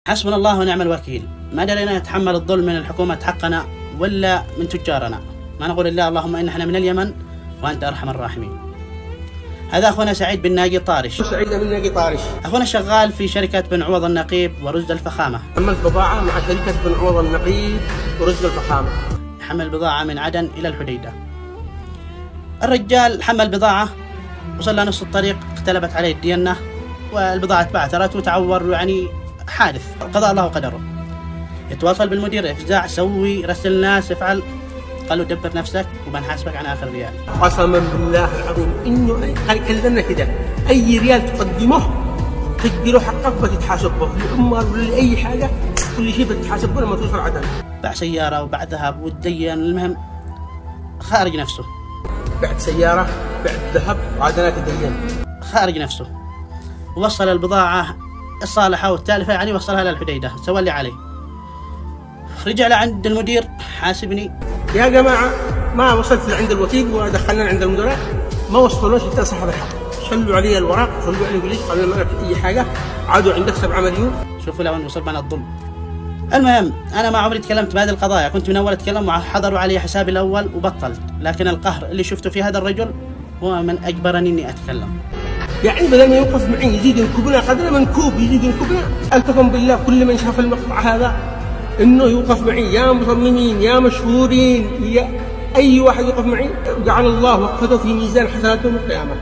حسبنا الله ونعم الوكيل. ما درينا نتحمل الظلم من الحكومة حقنا ولا من تجارنا. ما نقول إلا اللهم إن احنا من اليمن وأنت أرحم الراحمين. هذا أخونا سعيد بن ناقي طارش. سعيد بن ناقي طارش. أخونا شغال في شركة بن عوض النقيب ورزد الفخامة. حمل بضاعة مع شركة بن عوض النقيب ورزد الفخامة. حمل بضاعة من عدن إلى الحديدة. الرجال حمل بضاعة، وصل له نص الطريق اختلبت عليه الدينة والبضاعة تبعثرت وتعور، يعني حادث قضاء الله وقدره. يتواصل بالمدير، افزع، سوي، رسل ناس، افعل. قالوا دبر نفسك وبنحاسبك عن آخر ريال. قسما بالله العظيم إنه كلمنا كده، أي ريال تقدمه تديله حقك بتتحاسب به، للعمال ولا لأي حاجة، كل شيء بتتحاسب به لما توصل عدن. باع سيارة وباع ذهب وتدين، المهم خارج نفسه. بعد سيارة، بعد ذهب وعدنات تدين. خارج نفسه. ووصل البضاعة الصالحة والتالفة، يعني وصلها للحديدة، سوى اللي عليه. رجع لعند المدير، حاسبني. يا جماعة ما وصلت لعند الوكيل ودخلنا عند المدراء، ما وصلوناش حتى صاحب الحق. صلوا علي الوراق، صلوا علي البوليس، قالوا ما في أي حاجة، عادوا عندك 7 مليون. شوفوا لوين وصل بنا الظلم. المهم أنا ما عمري تكلمت بهذه القضايا، كنت من أول أتكلم وحضروا علي حسابي الأول وبطلت، لكن القهر اللي شفته في هذا الرجل هو من أجبرني إني أتكلم. يعني بدل ما يوقف معي يزيد ينكبنا قدر منكوب، يزيد ينكبنا. ألتكم بالله كل من شاف المقطع هذا إنه يوقف معي، يا مصممين يا مشهورين يا أي واحد يوقف معي، جعل الله وقفته في ميزان حسناتهم القيامة.